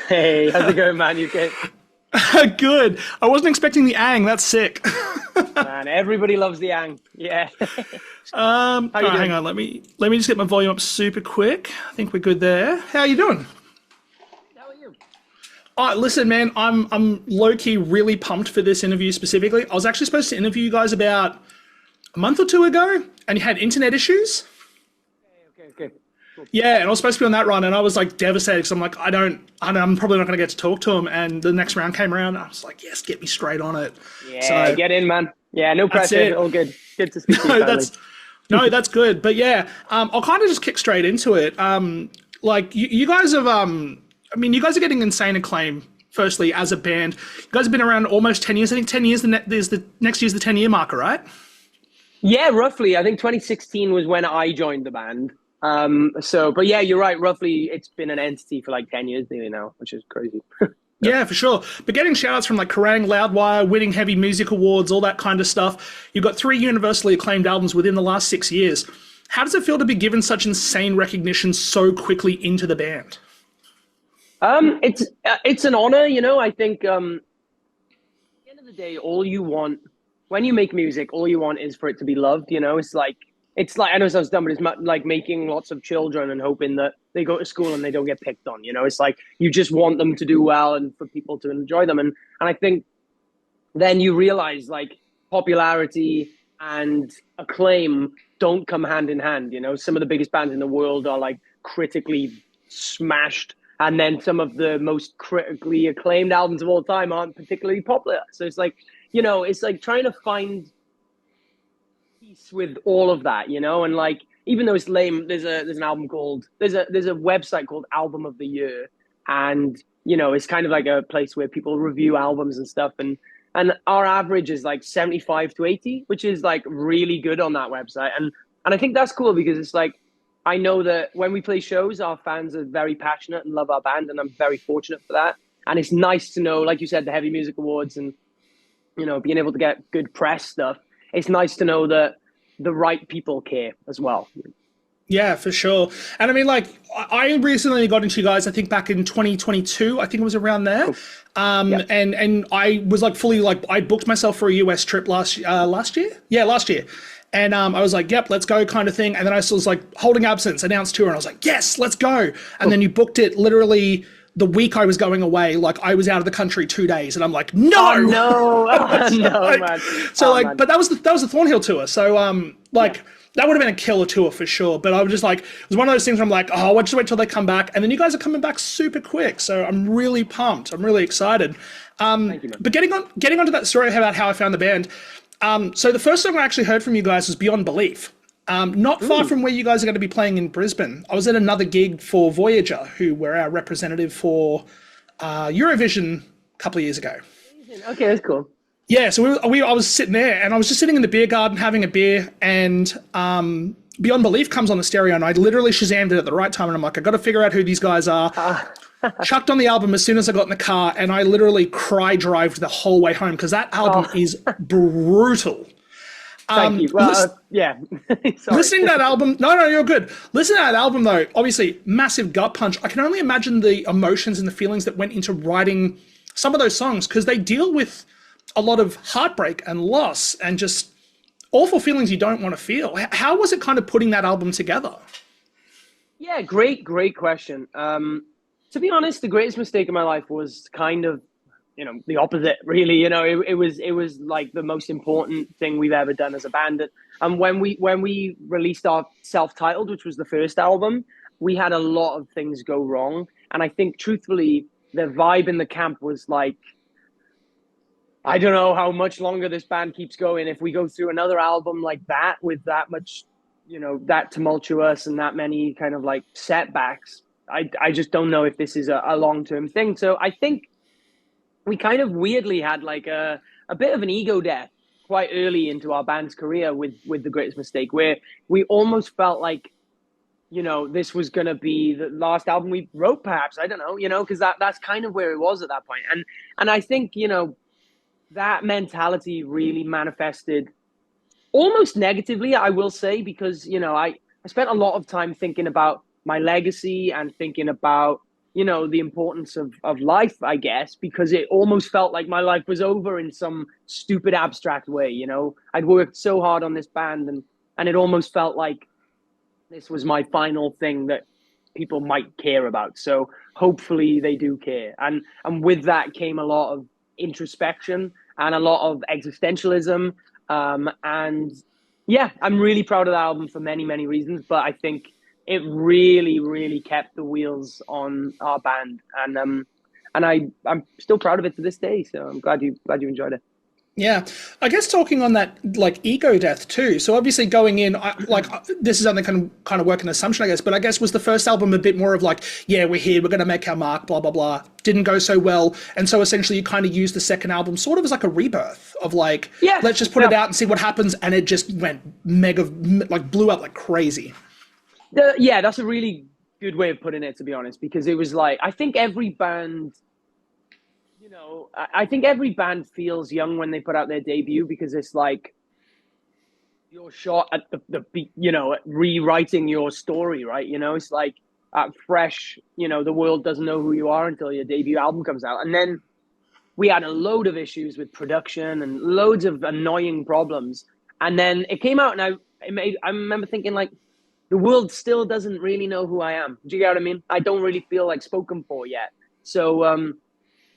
Hey, how's it going, man? You okay? Good. I wasn't expecting the ang. That's sick. Man, everybody loves the Yang. Yeah. How you Hang doing? on. Let me just get my volume up super quick. I think we're good there. How you doing? How are you? Listen, man. I'm low key really pumped for this interview specifically. I was actually supposed to interview you guys about a month or two ago, and you had internet issues. Okay, okay, okay. Cool. Yeah, and I was supposed to be on that run, and I was like devastated because I'm like, I'm probably not going to get to talk to him. And the next round came around, and I was like, yes, get me straight on it. Yeah, So get in, man. Yeah, no that's pressure. it. All good. Good to speak to you, No, finally. that's no, that's good. But yeah, I'll kind of just kick straight into it. Like you guys have, I mean, you guys are getting insane acclaim. Firstly, as a band, you guys have been around almost 10 years. I think 10 years. There's the next year's the 10-year marker, right? Yeah, roughly. I think 2016 was when I joined the band. But yeah, you're right. Roughly, it's been an entity for like 10 years nearly now, which is crazy. Yeah, for sure. But getting shout outs from like Kerrang, Loudwire, winning heavy music awards, all that kind of stuff. You've got three universally acclaimed albums within the last 6 years. How does it feel to be given such insane recognition so quickly into the band? It's an honor, you know. I think at the end of the day, all you want when you make music, all you want is for it to be loved. You know, it's like I know it sounds dumb, but it's like making lots of children and hoping that they go to school and they don't get picked on. You know, it's like you just want them to do well and for people to enjoy them. And I think then you realize like popularity and acclaim don't come hand in hand. You know, some of the biggest bands in the world are like critically smashed, and then some of the most critically acclaimed albums of all time aren't particularly popular. So it's like, you know, it's like trying to find peace with all of that, you know, and like even though it's lame, there's an album called there's a website called Album of the Year, and you know it's kind of like a place where people review albums and stuff, and our average is like 75 to 80, which is like really good on that website, and I think that's cool because it's like I know that when we play shows, our fans are very passionate and love our band, and I'm very fortunate for that. And it's nice to know, like you said, the Heavy Music Awards and you know being able to get good press stuff. It's nice to know that the right people care as well. Yeah, for sure. And I mean, like, I recently got into you guys, I think back in 2022, I think it was around there. Cool. Yeah. And I was like fully like, I booked myself for a US trip last year. Yeah, last year. And I was like, yep, let's go kind of thing. And then I was like holding absence, announced tour. And I was like, yes, let's go. And then you booked it literally the week I was going away. Like I was out of the country 2 days. And I'm like, Oh no. no! Oh no, like, man! so Oh like, man! but that was the Thornhill tour. So Yeah. like that would have been a killer tour for sure. But I was just like, it was one of those things where I'm like, oh, I'll just wait till they come back. And then you guys are coming back super quick. So I'm really pumped. I'm really excited. Thank you, man. But getting onto that story about how I found the band. So the first song I actually heard from you guys was Beyond Belief. Not far Ooh, from where you guys are going to be playing in Brisbane. I was at another gig for Voyager, who were our representative for Eurovision a couple of years ago. amazing. Okay, that's cool. Yeah, so I was sitting there, and I was just sitting in the beer garden having a beer, and Beyond Belief comes on the stereo, and I literally Shazammed it at the right time, and I'm like, I got to figure out who these guys are. Ah, Chucked on the album as soon as I got in the car, and I literally cry drived the whole way home because that album oh, is brutal. thank you. Well, Listen, yeah. Sorry. listening to that album, no, you're good. Listening to that album, though, obviously, massive gut punch. I can only imagine the emotions and the feelings that went into writing some of those songs because they deal with a lot of heartbreak and loss and just awful feelings you don't want to feel. How was it kind of putting that album together? Yeah, great question. To be honest, the greatest mistake of my life was kind of, you know, the opposite. Really, you know, it was like the most important thing we've ever done as a band. And when we released our self-titled, which was the first album, we had a lot of things go wrong. And I think, truthfully, the vibe in the camp was like, I don't know how much longer this band keeps going. If we go through another album like that with that much, you know, that tumultuous and that many kind of like setbacks, I just don't know if this is a long-term thing. So I think we kind of weirdly had like a bit of an ego death quite early into our band's career with The Greatest Mistake, where we almost felt like, you know, this was going to be the last album we wrote, perhaps. I don't know, you know, because that's kind of where it was at that point. And I think, you know, that mentality really manifested almost negatively, I will say, because, you know, I spent a lot of time thinking about my legacy and thinking about the importance of life, I guess, because it almost felt like my life was over in some stupid abstract way. I'd worked so hard on this band, and it almost felt like this was my final thing that people might care about. So hopefully they do care. And with that came a lot of introspection and a lot of existentialism. And yeah, I'm really proud of the album for many, many reasons, but I think it really, really kept the wheels on our band. And I'm still proud of it to this day. So I'm glad you enjoyed it. Yeah, I guess talking on that, like, ego death too. So obviously going in, this is only kind of work an assumption, I guess. But I guess was the first album a bit more of like, yeah, we're here, we're going to make our mark, blah blah blah. Didn't go so well, and so essentially you kind of used the second album sort of as like a rebirth of like, yeah, let's just put it out and see what happens, and it just went mega, like blew up like crazy. Yeah, that's a really good way of putting it, to be honest, because it was like I think every band. I think every band feels young when they put out their debut because it's like your shot at at rewriting your story, right? It's like fresh, the world doesn't know who you are until your debut album comes out. And then we had a load of issues with production and loads of annoying problems. And then it came out and I remember thinking like, the world still doesn't really know who I am. Do you get what I mean? I don't really feel like spoken for yet.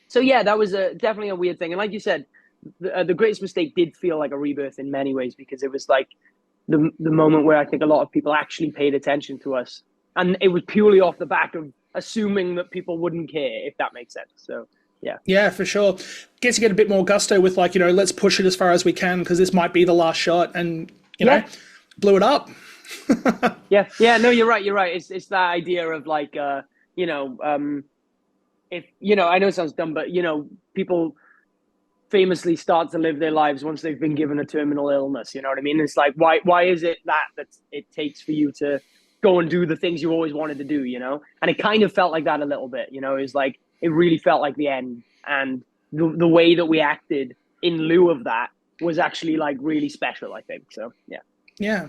So yeah, that was definitely a weird thing. And like you said, the Greatest Mistake did feel like a rebirth in many ways because it was like the moment where I think a lot of people actually paid attention to us. And it was purely off the back of assuming that people wouldn't care, if that makes sense. So, yeah. Yeah, for sure. Guess you get a bit more gusto with like, let's push it as far as we can because this might be the last shot and, blew it up. Yeah, no, you're right. It's that idea of like, if I know it sounds dumb, but people famously start to live their lives once they've been given a terminal illness. You know what I mean? It's like why is it that it takes for you to go and do the things you always wanted to do? And it kind of felt like that a little bit. It was like it really felt like the end, and the way that we acted in lieu of that was actually like really special, I think. So yeah.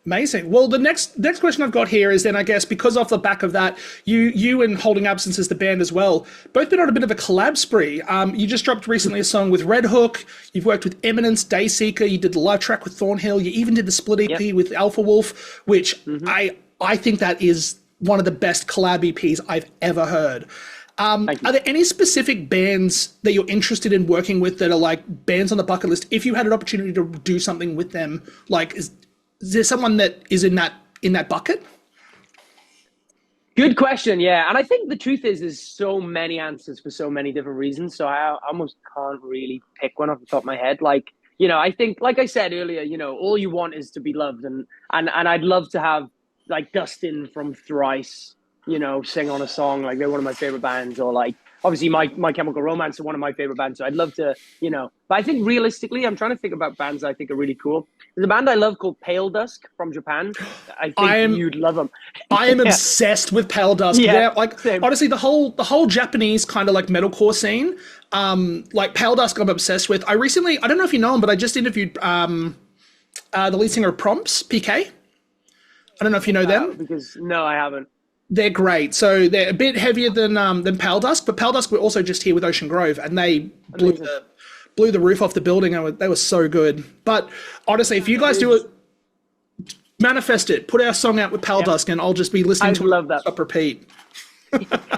Amazing. Well, the next question I've got here is then, I guess, because off the back of that, you and Holding Absence as the band as well, both been on a bit of a collab spree. You just dropped recently a song with Red Hook. You've worked with Eminence, Dayseeker. You did the live track with Thornhill. You even did the split EP with Alpha Wolf, which I think that is one of the best collab EPs I've ever heard. Are there any specific bands that you're interested in working with that are like bands on the bucket list? If you had an opportunity to do something with them, like is there someone that is in that bucket? Good question. Yeah. And I think the truth is there's so many answers for so many different reasons. So I almost can't really pick one off the top of my head. Like, I think, like I said earlier, all you want is to be loved. And I'd love to have like Dustin from Thrice, sing on a song. Like they're one of my favorite bands, or like, obviously My Chemical Romance are one of my favorite bands. So I'd love to, but I think realistically, I'm trying to think about bands I think are really cool. There's a band I love called Pale Dusk from Japan. I think you'd love them. I am obsessed with Pale Dusk. Yeah, like same. Honestly, the whole Japanese kind of like metalcore scene, like Pale Dusk, I'm obsessed with. I don't know if you know him, but I just interviewed the lead singer of Prompts, PK. I don't know if you know them. Because no, I haven't. They're great. So they're a bit heavier than Pale Dusk, but Pale Dusk were also just here with Ocean Grove, and they blew the roof off the building. They were so good. But honestly, if you guys do it, manifest it. Put our song out with Pale Dusk, and I'll just be listening to it up repeat.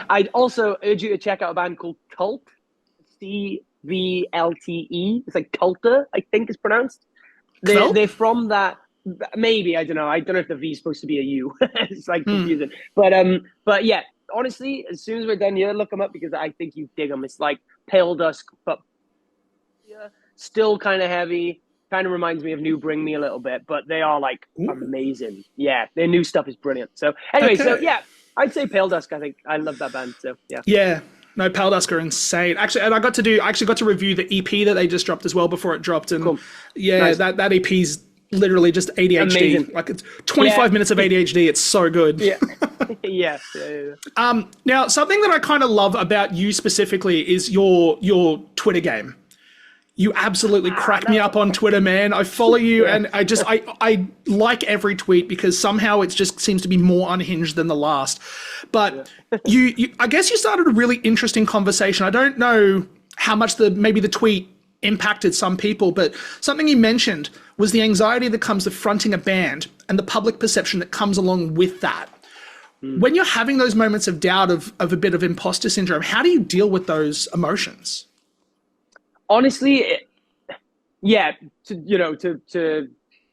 I'd also urge you to check out a band called Cult, CVLTE. It's like Culter, I think it's pronounced. They're from that. Maybe, I don't know. I don't know if the V is supposed to be a U. It's like confusing. But yeah, honestly, as soon as we're done here, look them up because I think you dig them. It's like Pale Dusk, but still kind of heavy. Kind of reminds me of New Bring Me a little bit, but they are like amazing. Yeah, their new stuff is brilliant. So anyway, so yeah, I'd say Pale Dusk. I think I love that band. So yeah. Yeah. No, Pale Dusk are insane. Actually, and I actually got to review the EP that they just dropped as well before it dropped. And cool. Yeah, nice. that EP's literally just ADHD. Amazing. Like it's 25 minutes of ADHD. It's so good. Yeah. Yeah. Now, something that I kind of love about you specifically is your Twitter game. You absolutely crack me No. up on Twitter, man. I follow you, and I like every tweet because somehow it just seems to be more unhinged than the last. But you I guess you started a really interesting conversation. I don't know how much maybe the tweet impacted some people, but something you mentioned was the anxiety that comes with fronting a band and the public perception that comes along with that. When you're having those moments of doubt, of a bit of imposter syndrome, how do you deal with those emotions? Honestly, yeah, to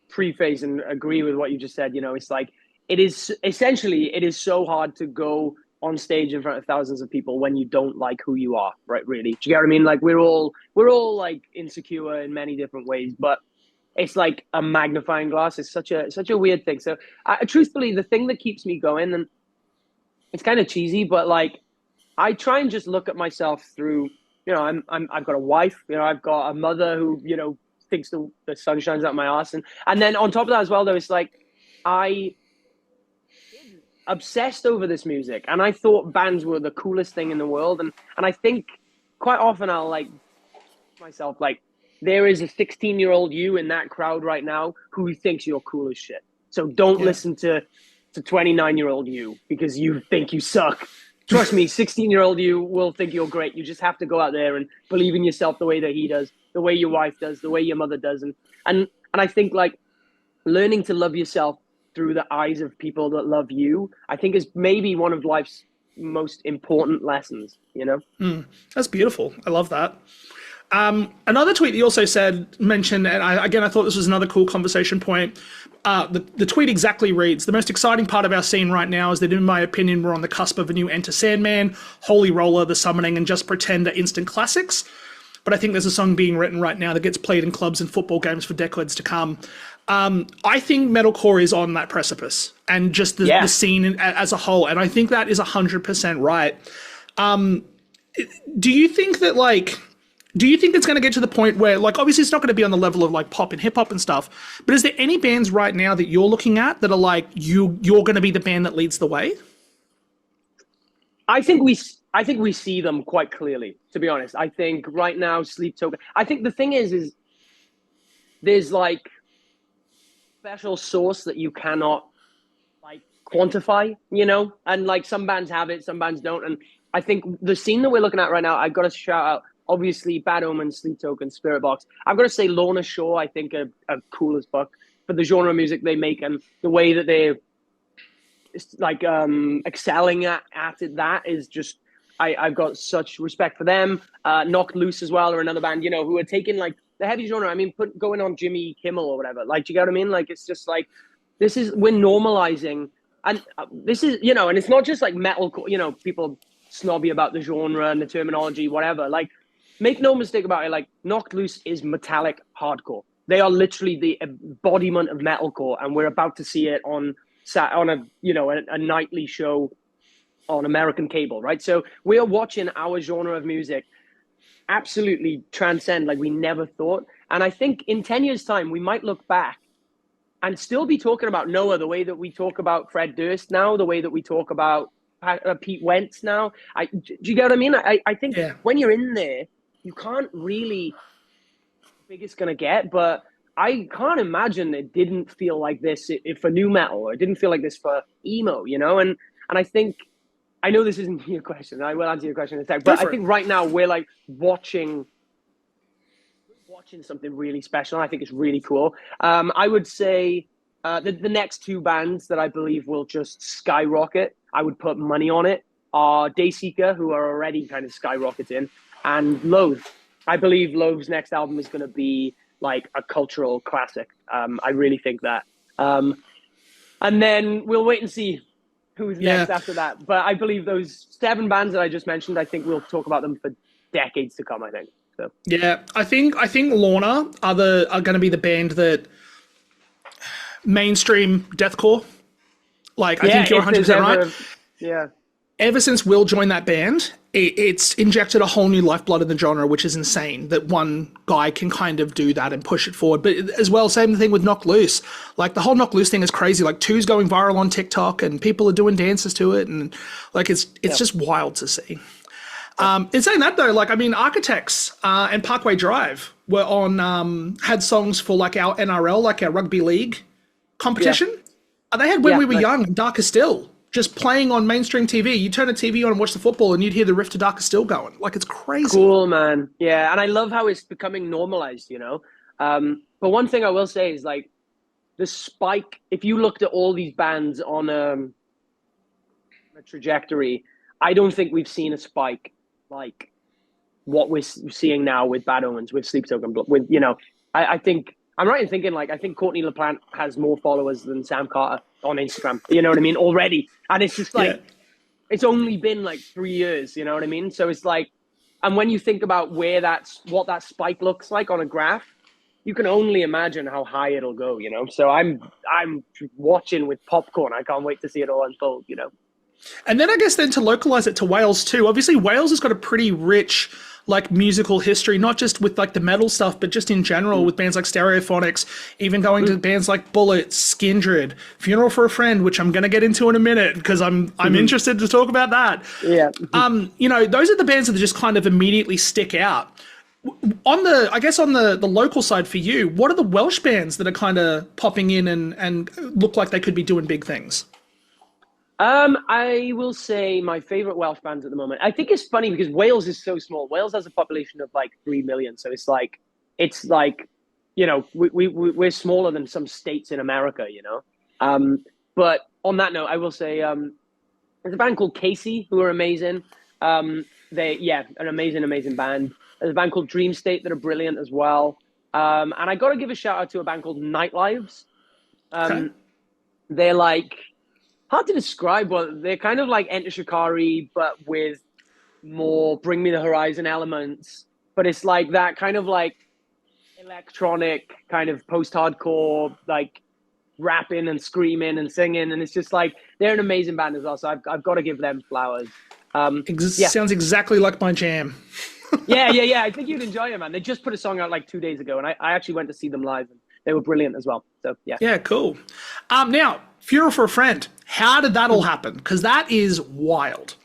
preface and agree with what you just said, it's like it is so hard to go on stage in front of thousands of people when you don't like who you are, right? Really, do you get what I mean? Like we're all like insecure in many different ways, but it's like a magnifying glass. It's such a weird thing. So, truthfully, the thing that keeps me going, and it's kind of cheesy, but like I try and just look at myself through, I've got a wife, I've got a mother who, thinks the sun shines out my ass. And then on top of that as well, though, it's like, I obsessed over this music and I thought bands were the coolest thing in the world. And I think quite often I'll like myself, like there is a 16-year-old you in that crowd right now who thinks you're cool as shit. So don't listen to 29-year-old you because you think you suck. Trust me, 16-year-old you will think you're great. You just have to go out there and believe in yourself the way that he does, the way your wife does, the way your mother does. And I think like learning to love yourself through the eyes of people that love you, I think is maybe one of life's most important lessons. That's beautiful. I love that. Another tweet you also mentioned, and I thought this was another cool conversation point. The tweet exactly reads, the most exciting part of our scene right now is that, in my opinion, we're on the cusp of a new Enter Sandman, Holy Roller, The Summoning, and Just Pretend are instant classics. But I think there's a song being written right now that gets played in clubs and football games for decades to come. I think metalcore is on that precipice, and just the scene as a whole. And I think that is 100% right. Do you think it's going to get to the point where, like, obviously it's not going to be on the level of like pop and hip hop and stuff, but is there any bands right now that you're looking at that are like, you're going to be the band that leads the way? I think we see them quite clearly, to be honest. I think right now, Sleep Token. I think the thing is there's like special sauce that you cannot like quantify, and like some bands have it, some bands don't. And I think the scene that we're looking at right now, I've got to shout out, obviously, Bad Omens, Sleep Token, Spirit Box. I've got to say Lorna Shore, I think, are cool as fuck for the genre of music they make and the way that they're like excelling at it. That is just, I've got such respect for them. Knocked Loose as well, or another band, who are taking like the heavy genre. I mean, going on Jimmy Kimmel or whatever. Like, do you get what I mean? Like, it's just like, we're normalizing. And this is, and it's not just like metalcore, people snobby about the genre and the terminology, whatever. Like, make no mistake about it, like, Knocked Loose is metallic hardcore. They are literally the embodiment of metalcore, and we're about to see it on a nightly show on American cable, right? So we are watching our genre of music absolutely transcend like we never thought. And I think in 10 years' time, we might look back and still be talking about Noah the way that we talk about Fred Durst now, the way that we talk about Pete Wentz now. Do you get what I mean? I think when you're in there, you can't really how big it's going to get, but I can't imagine it didn't feel like this for new metal, or it didn't feel like this for emo, and I think, I know this isn't your question, I will answer your question in a sec, but I think right now we're like watching something really special, and I think it's really cool. I would say the next two bands that I believe will just skyrocket, I would put money on it, are Dayseeker, who are already kind of skyrocketing, and Loathe. I believe Loathe's next album is going to be like a cultural classic. I really think that. And then we'll wait and see who's next after that. But I believe those 7 bands that I just mentioned, I think we'll talk about them for decades to come, I think. So. Yeah, I think Lorna are going to be the band that mainstream deathcore. Like, I think you're 100% right. Yeah. Ever since Will joined that band, it's injected a whole new lifeblood in the genre, which is insane that one guy can kind of do that and push it forward. But as well, same thing with Knocked Loose. Like, the whole Knocked Loose thing is crazy. Like, 2's going viral on TikTok and people are doing dances to it. And like, it's just wild to see. Yeah, In saying that though, like I mean, Architects and Parkway Drive were on had songs for like our NRL, like our rugby league yeah, competition. They had When yeah. We Were Nice. Young, Darker Still, just playing on mainstream TV. You turn a TV on and watch the football, and you'd hear the riff to Darker Still going. Like it's crazy. Cool, man. Yeah, and I love how it's becoming normalized. But one thing I will say is like the spike. If you looked at all these bands on a trajectory, I don't think we've seen a spike like what we're seeing now with Bad Omens, with Sleep Token, with I think I'm right in thinking like I think Courtney LaPlante has more followers than Sam Carter on Instagram. You know what I mean? Already, and it's just Yeah. like it's only been like 3 years. You know what I mean? So it's like, and when you think about what that spike looks like on a graph, you can only imagine how high it'll go. So I'm watching with popcorn. I can't wait to see it all unfold. And then I guess then to localize it to Wales too. Obviously, Wales has got a pretty rich like musical history, not just with like the metal stuff, but just in general with bands like Stereophonics, even going to bands like Bullet, Skindred, Funeral for a Friend, which I'm going to get into in a minute because I'm interested to talk about that. Yeah. Those are the bands that just kind of immediately stick out. On the local side for you, what are the Welsh bands that are kind of popping in and look like they could be doing big things? I will say my favorite Welsh bands at the moment. I think it's funny because Wales is so small. Wales has a population of like 3 million, so it's like, we're smaller than some states in America. But on that note, I will say there's a band called Casey who are amazing. An amazing band. There's a band called Dream State that are brilliant as well. And I got to give a shout out to a band called Nightlives. Okay. They're like hard to describe. Well, they're kind of like Enter Shikari, but with more Bring Me the Horizon elements. But it's like that kind of like electronic, kind of post-hardcore, like rapping and screaming and singing, and it's just like they're an amazing band as well. So I've got to give them flowers. Yeah, Sounds exactly like my jam. yeah. I think you'd enjoy it, man. They just put a song out like 2 days ago, and I actually went to see them live, and they were brilliant as well. So yeah. Yeah, cool. Now, Funeral for a Friend. How did that all happen? Because that is wild.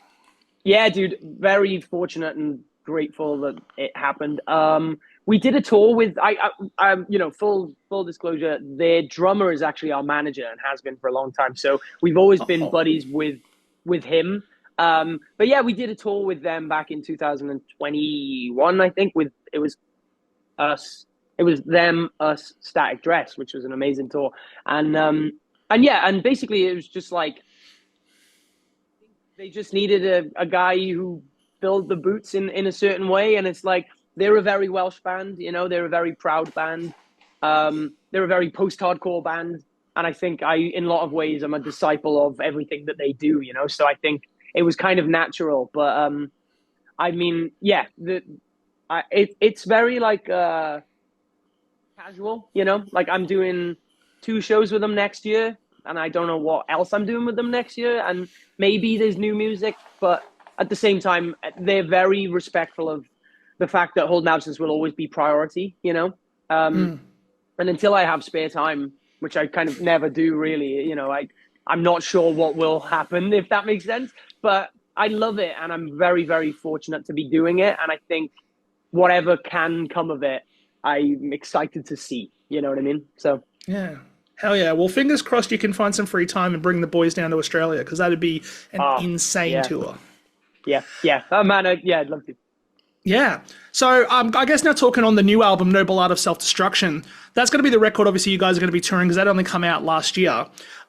Yeah, dude, very fortunate and grateful that it happened. We did a tour with full disclosure, their drummer is actually our manager and has been for a long time. So we've always been buddies with him. But yeah, we did a tour with them back in 2021, I think. It was them, us, Static Dress, which was an amazing tour. And basically it was just like they just needed a guy who filled the boots in a certain way. And it's like they're a very Welsh band, they're a very proud band. They're a very post-hardcore band. And I think in a lot of ways, I'm a disciple of everything that they do, So I think it was kind of natural. But I mean, yeah, it's very like casual, Like I'm doing 2 shows with them next year, and I don't know what else I'm doing with them next year. And maybe there's new music, but at the same time, they're very respectful of the fact that Hold an Absence will always be priority, And until I have spare time, which I kind of never do really, I'm not sure what will happen, if that makes sense. But I love it, and I'm very, very fortunate to be doing it. And I think whatever can come of it, I'm excited to see. You know what I mean? So Yeah. Hell yeah. Well, fingers crossed you can find some free time and bring the boys down to Australia because that'd be an insane tour. Yeah. Oh, man, I'd love to. Yeah. So I guess now talking on the new album, Noble Art of Self-Destruction, that's going to be the record obviously you guys are going to be touring because that only come out last year.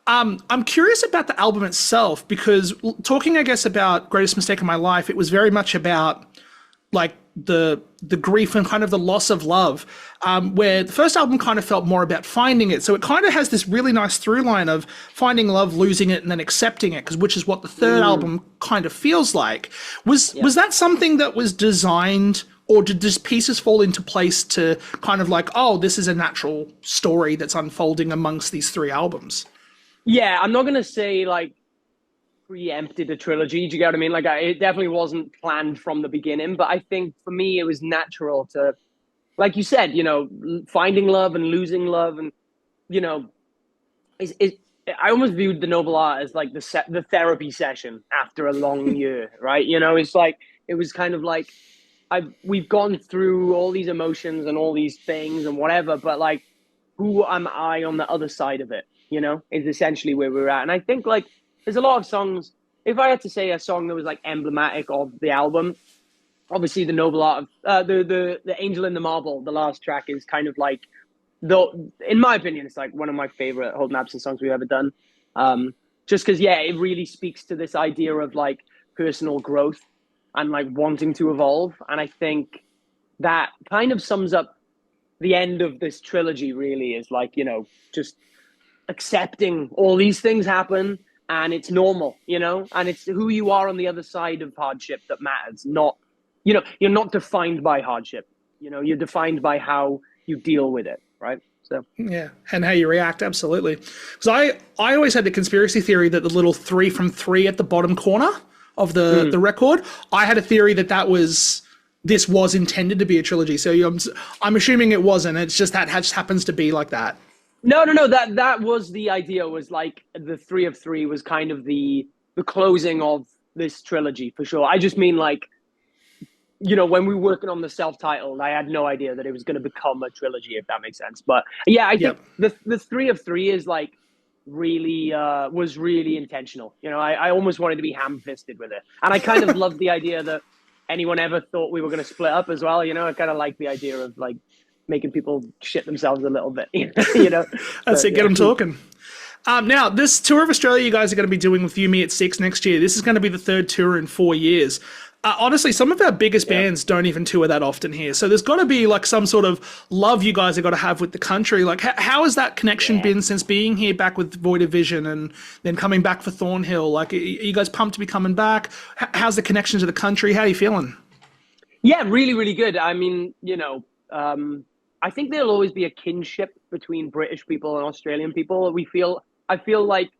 I'm curious about the album itself because talking, I guess, about Greatest Mistake of My Life, it was very much about like the grief and kind of the loss of love, where the first album kind of felt more about finding it. So it kind of has this really nice through line of finding love, losing it, and then accepting it, which is what the third album kind of feels like. Was that something that was designed, or did just pieces fall into place to kind of like, oh, this is a natural story that's unfolding amongst these 3 albums? Yeah, I'm not going to say like preempted a trilogy. Do you get what I mean? Like it definitely wasn't planned from the beginning, but I think for me it was natural to, like you said, finding love and losing love, and I almost viewed the Noble Art as like the therapy session after a long year, right? It's like It was kind of like we've gone through all these emotions and all these things and whatever, but like, who am I on the other side of it? You know, is essentially where we're at. And I think like there's a lot of songs. If I had to say a song that was like emblematic of the album, obviously the Noble Art of the Angel in the Marble, the last track is kind of like in my opinion, it's like one of my favorite Holden Absence songs we've ever done. Just because, yeah, it really speaks to this idea of like personal growth and like wanting to evolve. And I think that kind of sums up the end of this trilogy, really, is like, you know, just accepting all these things happen and it's normal, you know, and it's who you are on the other side of hardship that matters. Not, you know, you're not defined by hardship, you know, you're defined by how you deal with it, right? So yeah, and how you react, absolutely. Because I always had the conspiracy theory that the little 3 from 3 at the bottom corner of the record, I had a theory that this was intended to be a trilogy. So I'm assuming it wasn't. It's just that just happens to be like that. No. That was the idea. Was like the 3 of 3 was kind of the closing of this trilogy for sure. I just mean like, you know, when we were working on the self-titled, I had no idea that it was going to become a trilogy, if that makes sense. But yeah, I think the 3 of 3 is like really was really intentional. You know, I almost wanted to be ham-fisted with it, and I kind of loved the idea that anyone ever thought we were going to split up as well. You know, I kind of like the idea of like making people shit themselves a little bit. You know, that's it. Get them talking. Now, this tour of Australia you guys are going to be doing with You Me at 6 next year. This is going to be the 3rd tour in 4 years. Honestly, some of our biggest bands don't even tour that often here. So there's got to be like some sort of love you guys have got to have with the country. Like, how has that connection been since being here back with Void of Vision and then coming back for Thornhill? Like, are you guys pumped to be coming back? How's the connection to the country? How are you feeling? Yeah, really, really good. I mean, you know, I think there'll always be a kinship between British people and Australian people. I feel like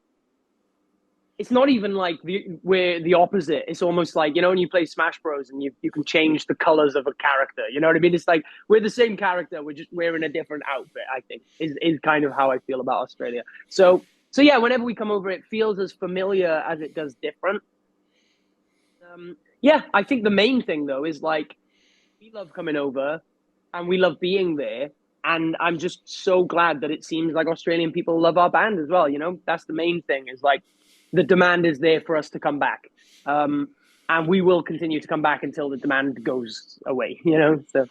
it's not even like we're the opposite. It's almost like, you know, when you play Smash Bros and you can change the colors of a character, you know what I mean? It's like we're the same character, we're just wearing a different outfit, I think, is kind of how I feel about Australia. So yeah, whenever we come over, it feels as familiar as it does different. Yeah, I think the main thing though is like we love coming over and we love being there. And I'm just so glad that it seems like Australian people love our band as well. You know, that's the main thing, is like the demand is there for us to come back. And we will continue to come back until the demand goes away, you know? So.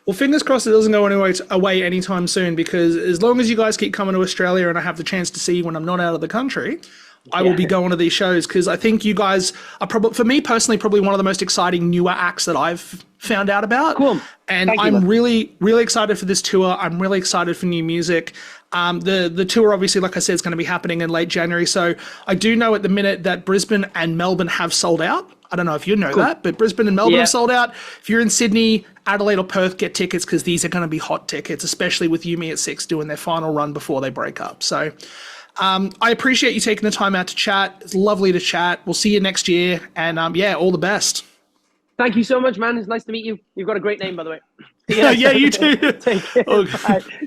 Well, fingers crossed it doesn't go away anytime soon, because as long as you guys keep coming to Australia and I have the chance to see you when I'm not out of the country, I will be going to these shows, because I think you guys are probably, for me personally, probably one of the most exciting newer acts that I've found out about. Cool. And I'm really, really excited for this tour. I'm really excited for new music. The tour, obviously, like I said, is going to be happening in late January. So I do know at the minute that Brisbane and Melbourne have sold out. I don't know if you know that, but Brisbane and Melbourne have sold out. If you're in Sydney, Adelaide or Perth, get tickets, because these are going to be hot tickets, especially with You Me at 6 doing their final run before they break up. So I appreciate you taking the time out to chat. It's lovely to chat. We'll see you next year. And yeah, all the best. Thank you so much, man. It's nice to meet you. You've got a great name, by the way. Yeah, you too. Take care. Okay. Bye.